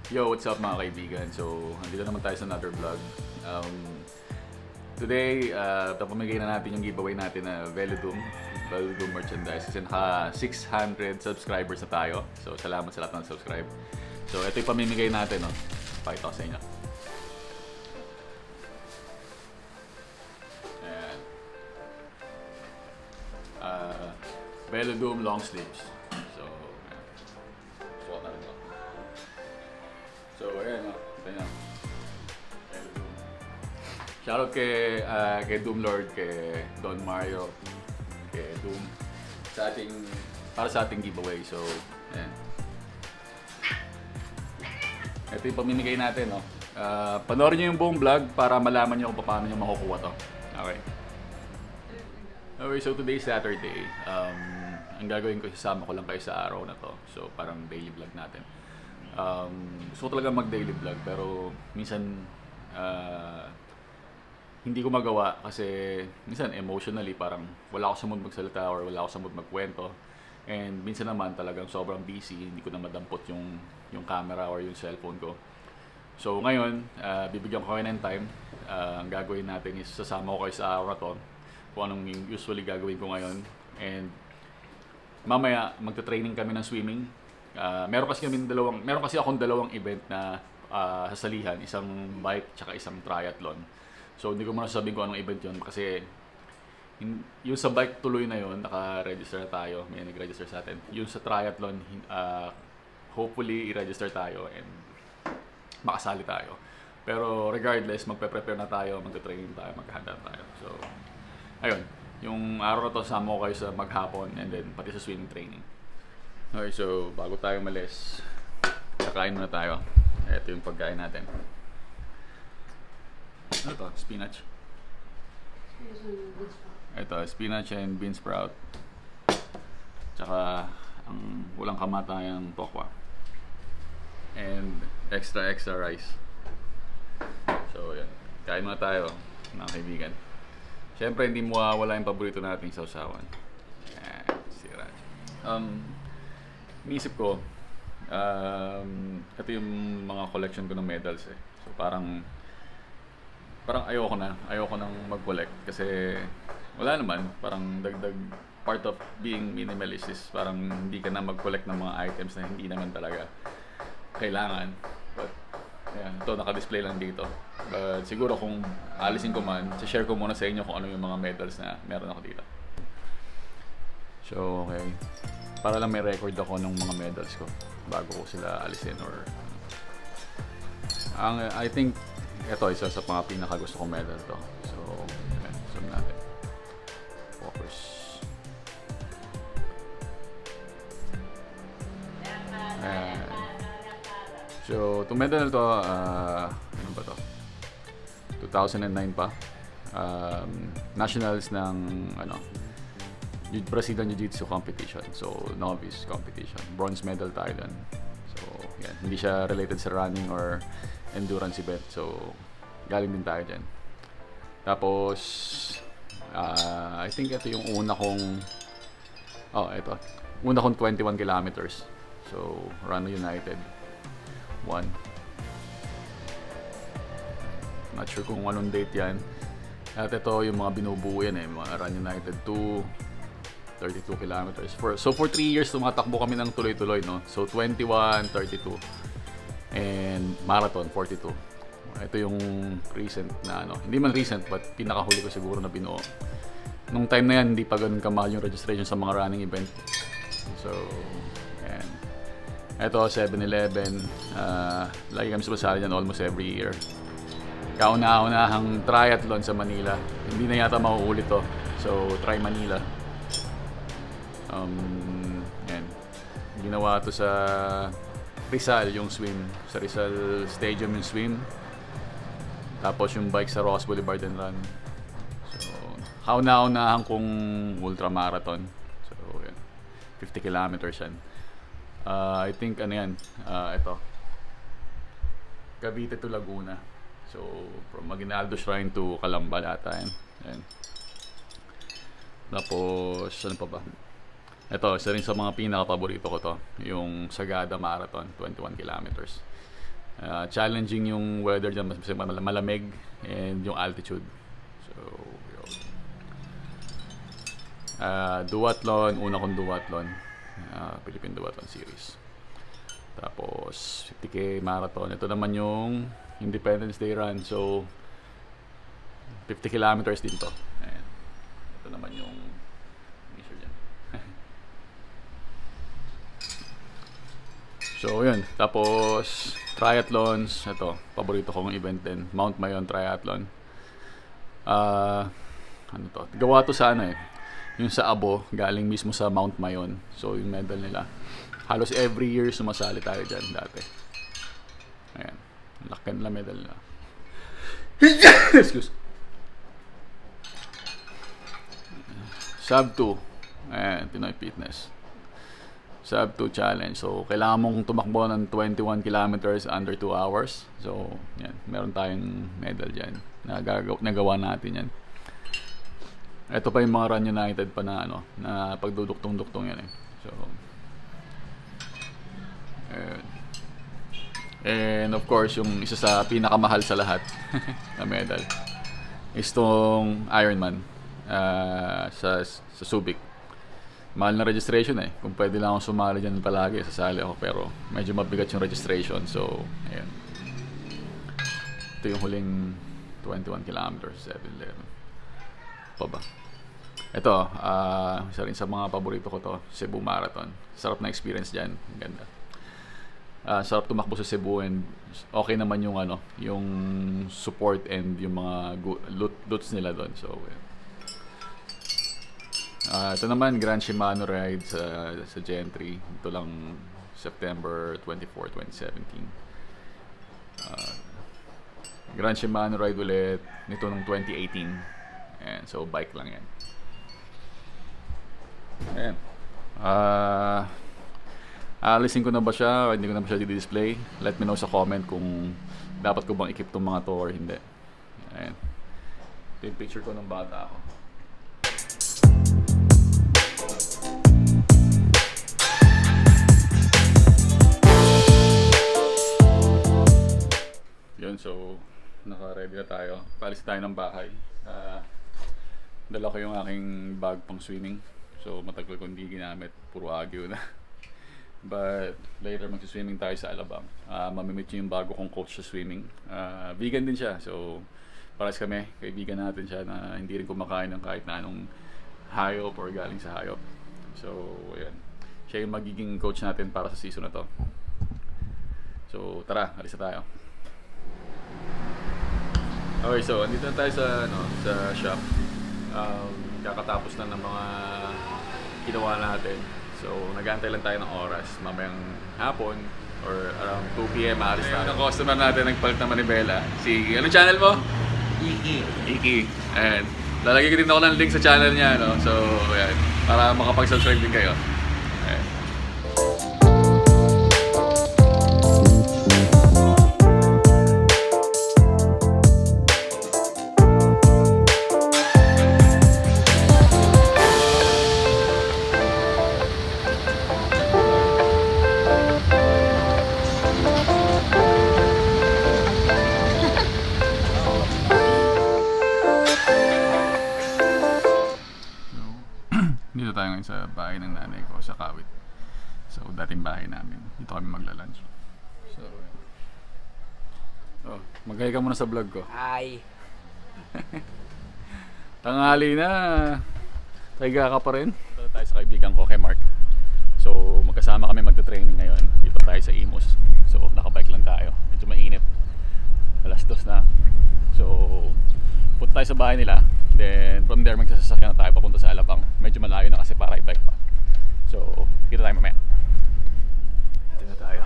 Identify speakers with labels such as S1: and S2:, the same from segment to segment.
S1: Yo, what's up mga kaibigan? So, andito naman tayo sa another vlog. Today, papamigay na natin yung giveaway natin na Velodome merchandise. Kasi naka 600 subscribers na tayo. So, salamat sa lahat ng subscribe. So, ito yung pamimigay natin, no? Pakita ko sa inyo. Ayan. Velodome long sleeves. So, ayan. Suot na rin ito. So, ayan, no? Ito nyo. Shoutout kay Doom Lord, kay Don Mario, kay Doom para sa ating giveaway. So, ayan. Ito yung pamimigay natin, no? Panoorin nyo yung buong vlog para malaman nyo kung paano nyo makukuha to. Okay. Okay, so today is Saturday. Ang gagawin ko, sasama ko lang kayo sa araw na to. So, parang daily vlog natin. Gusto ko talaga mag-daily vlog, pero minsan hindi ko magawa kasi minsan emotionally parang wala ako sa mood magsalita or wala ako sa mood magkwento. And minsan naman talagang sobrang busy, hindi ko na madampot yung camera or yung cellphone ko. So ngayon, bibigyan ko kayo ng time. Ang gagawin natin is sasama ko kayo sa araw na to kung anong usually gagawin ko ngayon. And mamaya magta-training kami ng swimming. Meron kasi akong dalawang event na sasalihan, isang bike tsaka isang triathlon. So hindi ko muna sabihin kung anong event yun kasi yung sa bike tuloy na yun, naka-register na tayo, may nag-register sa atin. Yung sa triathlon, hopefully i-register tayo and makasali tayo. Pero regardless, magpe-prepare na tayo, magte-training tayo, maghahanda tayo. So, ayun, yung araw na to, sama ko kayo sa maghapon and then pati sa swimming training. Okay, so bago tayo malis, kakain muna tayo. Ito yung pagkain natin. Ano to? Spinach? Ito, spinach and bean sprout. Tsaka ang walang kamatayang tokwa. And extra rice. So yan, kain muna tayo mga kaibigan. Siyempre hindi mawawala yung paborito nating sausawan. Sira. Iniisip ko, ito yung mga collection ko ng medals eh. So parang ayoko nang mag-collect kasi wala naman, parang dagdag part of being minimalist is parang hindi ka na mag-collect ng mga items na hindi naman talaga kailangan. But ayan, ito naka-display lang dito. But siguro kung alisin ko man, share ko muna sa inyo kung ano yung mga medals na meron ako dito. So okay, para lang may record ako ng mga medals ko bago ko sila alisin or I think ito isa sa mga pinaka gusto kong medal to. So, okay, zoom natin. Focus. Ayan. So, itong medal to, ano ba to? 2009 pa. Nationals ng, Brazilian Jiu-Jitsu competition. So, novice competition. Bronze medal tayo dun. So, yan. Hindi siya related sa running or endurance event. So, galing din tayo dyan. Tapos, I think ito yung una kong una kong 21 kilometers. So, Run United 1. Not sure kung anong date yan. At ito yung mga binubuo yan eh. Mga Run United 2, 32 kilometers. So, for 3 years, tumatakbo kami ng tuloy-tuloy, no? So, 21, 32. And marathon 42. Ito yung recent na hindi man recent but pinakahuli ko siguro na binuo. Nung time na yan hindi pa ganoon kamahal yung registration sa mga running event. So, ayan. Ito 7-Eleven, lagi kami sumasali dyan almost every year. Kauna-unahang triathlon sa Manila. Hindi na yata mauulit to. So, try Manila. Ayan. Ginawa to sa Rizal yung swim. Sa Rizal Stadium yung swim. Tapos yung bike sa Ross Boulevard and Run. So, kauna-unahan kong ultramarathon. So, yan. 50 kilometers yan. I think yan. Ito. Cavite to Laguna. So, from Maguinaldo Shrine to Calamba ata yan. Yan. Tapos, ano pa ba? Ito, isa rin sa mga pinaka-paborito ko to. Yung Sagada Marathon, 21 kilometers. Challenging yung weather dyan, mas malamig, and yung altitude. So, yun. Duathlon, una kong duathlon, Philippine Duathlon Series. Tapos 50K marathon. Ito naman yung Independence Day run. So 50 kilometers din to. Ayan. Ito naman yung measure dyan. So yun. Tapos triathlons. Ito, paborito kong event din, Mount Mayon Triathlon. Ano to? Gawa to sa ano yung sa Abo, galing mismo sa Mount Mayon. So yung medal nila, halos every year sumasali tayo dyan dati. Ayan, laki nila medal nila. Excuse. Sub 2. Ayan, Pinoy Fitness. Sub 2 challenge. So kailangan mong tumakbo ng 21 kilometers under 2 hours. So yan, meron tayong medal dyan. Nagawa natin yan. Ito pa yung mga Run United pa na ano, na pagduduktong-duktong yan So and of course, yung isa sa pinakamahal sa lahat na medal is tong Ironman sa Subic. Mahal na registration Kung pwede lang akong sumali dyan palagi, sasali ako. Pero medyo mabigat yung registration. So, ayan. Ito yung huling 21 kilometers, 7-11. Pa ba? Ito, isa rin sa mga paborito ko to, Cebu Marathon. Sarap na experience dyan. Ganda. Sarap tumakbo sa Cebu, and okay naman yung ano, yung support and yung mga loots nila doon. So, ito naman, Grand Shimano ride sa Gentry. Ito lang September 24, 2017. Grand Shimano ride ulit nito nung 2018. And so bike lang yan. Ayan. Alisin ko na ba siya o hindi ko na ba siya di-display? Let me know sa comment kung dapat ko bang ikip tong mga to or hindi. Ayan. Ito yung picture ko ng bata ako. Yun, so naka-ready na tayo. Palis tayo ng bahay. Dala ko yung aking bag pang swimming. So matagal ko hindi ginamit, puro agyo na. But later magsiswimming tayo sa Alabang. Mamimit yung bago kong coach sa swimming. Vegan din siya, so pares kami, kaibigan natin siya na hindi rin kumakain ng kahit na anong hayop or galing sa hayop. So ayan, siya yung magiging coach natin para sa season na to. So tara, alis na tayo. Okay, so andito na tayo sa shop. Kakatapos na ng mga ginawa natin. So nag-aantay lang tayo ng oras. Mamayang hapon or around 2 PM maalis tayo. Ang customer natin nagpalit ng manibela. Anong channel mo? Iki. And lalagay ko din ako ng link sa channel niya, no? So ayan, para makapag-subscribe din kayo. Ayan. Dito tayo ngayon sa bahay ng nanay ko sa Kawit. So dating bahay namin. Dito kami magla-lunch. So mag-hi ka muna sa vlog ko.
S2: Hi.
S1: Tanghali na. Taiga ka pa rin. Dito tayo sa kaibigan ko kay Mark. So magkasama kami magta-training ngayon. Dito tayo sa Imus. So nakabike lang tayo. Medyo mainit. Alas 2 na. So punta tayo sa bahay nila. Then from there magsasasakyan na tayo papunta sa Alabang. Medyo malayo na kasi para i-bike pa. So kita tayo mamaya. Dito na tayo.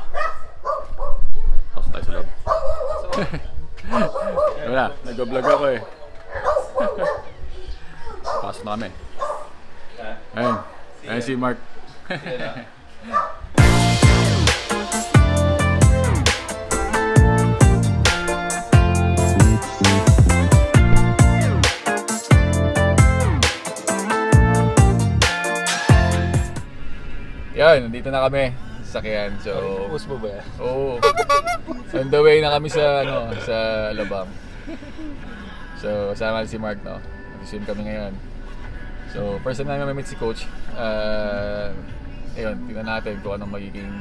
S1: Pasok tayo sa loob. Wala, nag-vlog ako Pasok na kami. Ayun si Mark. Yan, nandito na kami sasakyan. So,
S2: Post mo ba yan?
S1: Oo. On the way na kami sa sa Alabang. So, sama si Mark, no? Mag-swim kami ngayon. So, first time namin ma-meet si Coach. Ayun, tingnan natin kung anong magiging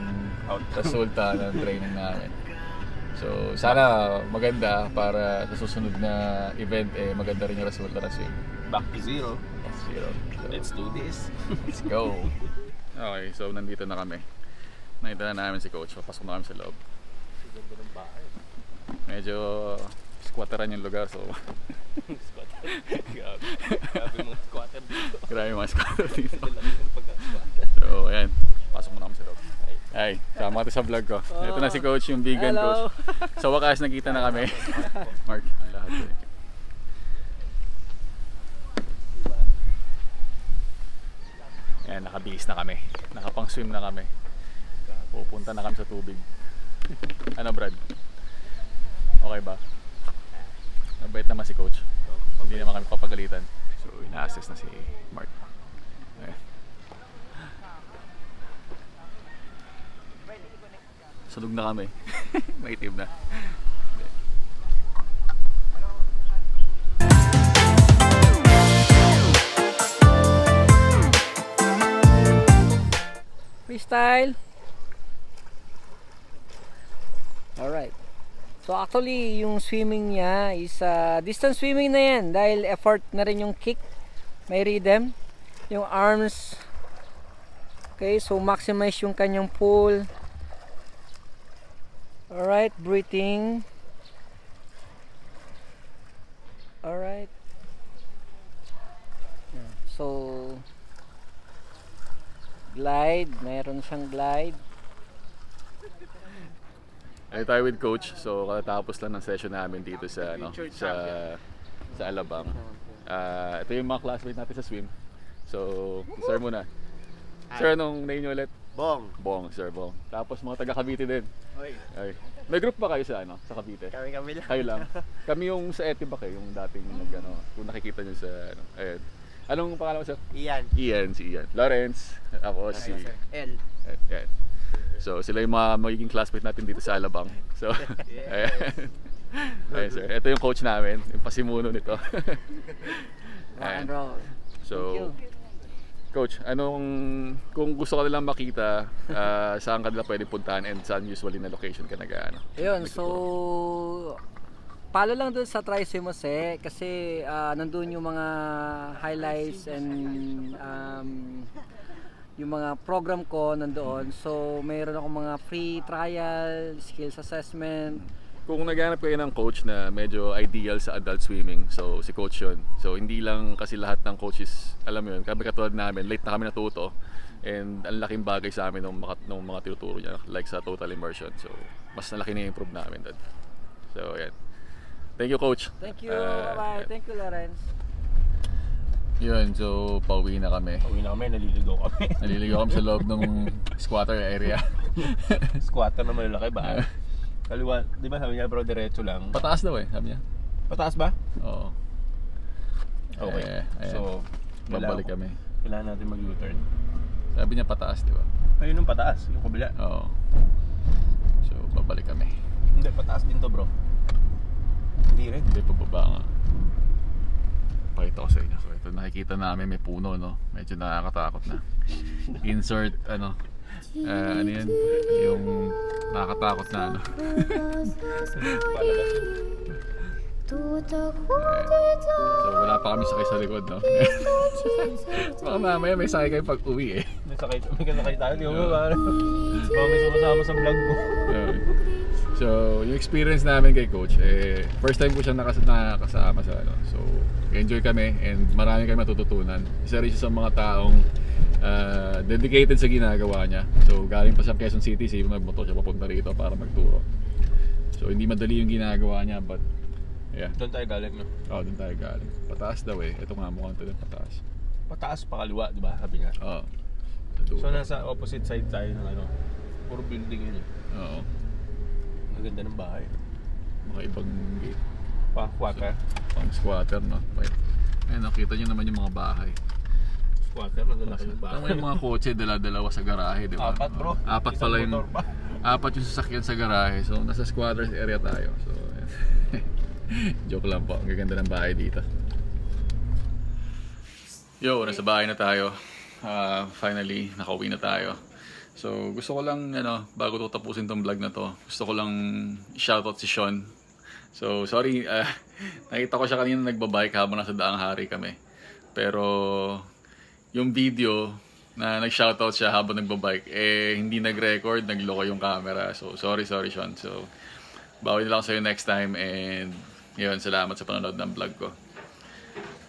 S1: resulta ng training namin. So, sana maganda para sa susunod na event, maganda rin yung resulta ng swim.
S2: Back to zero.
S1: So,
S2: Let's do this.
S1: let's go. Okay, so nandito na kami. Nakita na namin si Coach. Papasok na kami sa loob.
S2: Ganda ng bahay.
S1: Medyo squatteran yung lugar, so
S2: Squatter. Grabe mga squatter dito.
S1: grabe yung mga squatter dito.
S2: Dala ng pagka-squatter.
S1: So, ayan. Pasok muna kami sa loob. Ay, sama ka sa vlog ko. Ito na si Coach, yung vegan Coach. Sa wakas, nakita na kami. Mark, ang lahat eh. Ayan, nakabihis na kami. Nakapang-swim na kami. Pupunta na kami sa tubig. Ano, Brad? Okay ba? Mabait naman si Coach. Hindi naman kami papagalitan. So, ina-assess na si Mark. Ayan. Sulog na kami. Maitim na.
S3: Freestyle. Alright. So actually, yung swimming niya is distance swimming na yan dahil effort na rin yung kick. May rhythm. Yung arms. Okay, so maximize yung kanyang pull. Alright, breathing. Alright. So glide, mayroon siyang glide.
S1: Ay tayo with Coach. So katapos lang ng session namin dito sa sa Alabang. Ito yung mga classmates natin sa swim. So, sir muna. Sir, anong name niyo ulit?
S4: Bong.
S1: Bong, Sir Bong. Tapos mga taga Cavite din.
S4: Oy.
S1: Ay. May group ba kayo sa sa Cavite?
S4: Kami lang.
S1: Kayo lang. Kami yung sa Etibac yung dating kung nakikita niyo sa ayun. Anong pangalan mo, sir?
S4: Iyan.
S1: Ian, si Ian. Lawrence, ako si
S4: L.
S1: Ayan. So sila yung mga magiging classmate natin dito sa Alabang. So, ayan. Ayan, sir. Ito yung coach namin, yung pasimuno nito.
S3: Rock and roll.
S1: So,
S3: Thank you.
S1: Coach, kung gusto ka nilang makita, saan ka nila pwede puntahan and saan usually na location ka
S3: Ayun, so follow lang dun sa Triswim Jose kasi nandun yung mga highlights and yung mga program ko nandoon. So mayroon akong mga free trial, skills assessment.
S1: Kung naghanap kayo ng coach na medyo ideal sa adult swimming, so si coach yun. So hindi lang kasi lahat ng coaches, alam mo yun, kami katulad namin, late na kami natuto. And ang laking bagay sa amin ng mga tinuturo niya, like sa total immersion. So mas nalaki na improve namin doon. So yan. Thank you, Coach.
S3: Thank you. Bye. Thank you, Lawrence.
S1: Yun, so pauwi na kami.
S2: Pauwi na kami, naliligaw kami.
S1: Naliligaw kami sa loob ng squatter area.
S2: Squatter na malalaki ba? Kaliwa, di ba sabi niya bro, diretso lang.
S1: Pataas daw sabi niya.
S2: Pataas ba?
S1: Oo.
S2: Okay. So,
S1: babalik kami.
S2: Kailangan natin mag-U-turn.
S1: Sabi niya pataas, di ba?
S2: Ayun yung pataas, yung kabila.
S1: Oo. So, babalik kami.
S2: Hindi, pataas din to bro. Hindi rin.
S1: Hindi, pababa nga. Pakita ko sa inyo. So, ito nakikita namin may puno, no? Medyo nakakatakot na. Insert, ano yan? Yung nakakatakot na, ano?
S2: Palabas yun.
S1: So, wala pa kami sakay sa likod, no? Baka mamaya may sakay kayo pag uwi, eh.
S2: May kasakay tayo. Di mo ba? Baka may sumasama sa vlog mo.
S1: So, yung experience namin kay Coach, first time ko siya nakasama sa ano. So, enjoy kami and marami kami matututunan. Isa rin siya sa mga taong dedicated sa ginagawa niya. So, galing pa sa Quezon City, nagmotor siya papunta rito para magturo. So, hindi madali yung ginagawa niya, but yeah.
S2: Doon tayo galing, no?
S1: Oo, doon tayo galing. Pataas daw eh. Ito nga mukhang ito din pataas.
S2: Pataas pa kaliwa, di ba? Sabi nga.
S1: Oo.
S2: So, nasa opposite side tayo ng ano. Puro building yun eh.
S1: Oo.
S2: Ang ganda ng bahay.
S1: Mga ibang gate.
S2: Pang-squatter.
S1: Pang squatter, no? Wait. Ayun, nakita nyo naman yung mga bahay.
S2: Squatter na dala ng
S1: Parang
S2: bahay.
S1: may mga kotse dala-dalawa sa garahe, di ba?
S2: Apat bro.
S1: Apat
S2: Isang
S1: pala yung
S2: motor pa.
S1: apat yung sasakyan sa garahe. So nasa squatters area tayo. So joke lang po. Ang gaganda ng bahay dito. Yo, nasa bahay na tayo. Finally, nakauwi na tayo. So gusto ko lang bago to tapusin tong vlog na to, gusto ko lang shoutout si Sean. So sorry, nakita ko siya kanina nagbabike habang nasa Daang Hari kami. Pero yung video na nag-shoutout siya habang nagbabike, hindi nag-record, nagloko yung camera. So sorry Sean. So bawi na lang sa'yo next time, and yun, salamat sa panonood ng vlog ko.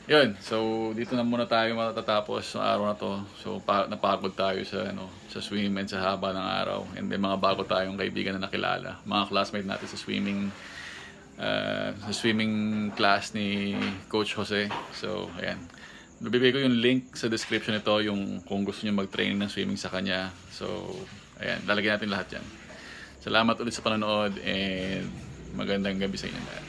S1: Yun, so dito na muna tayo matatapos ng araw na to. So napagod tayo sa swim and sa haba ng araw. And then mga bago tayong kaibigan na nakilala, mga classmate natin sa swimming class ni Coach Jose. So ayan, bibigay ko yung link sa description nito, yung kung gusto niyo mag-training ng swimming sa kanya. So ayan, lalagyan natin lahat yan. Salamat ulit sa panonood, and magandang gabi sa inyo lahat.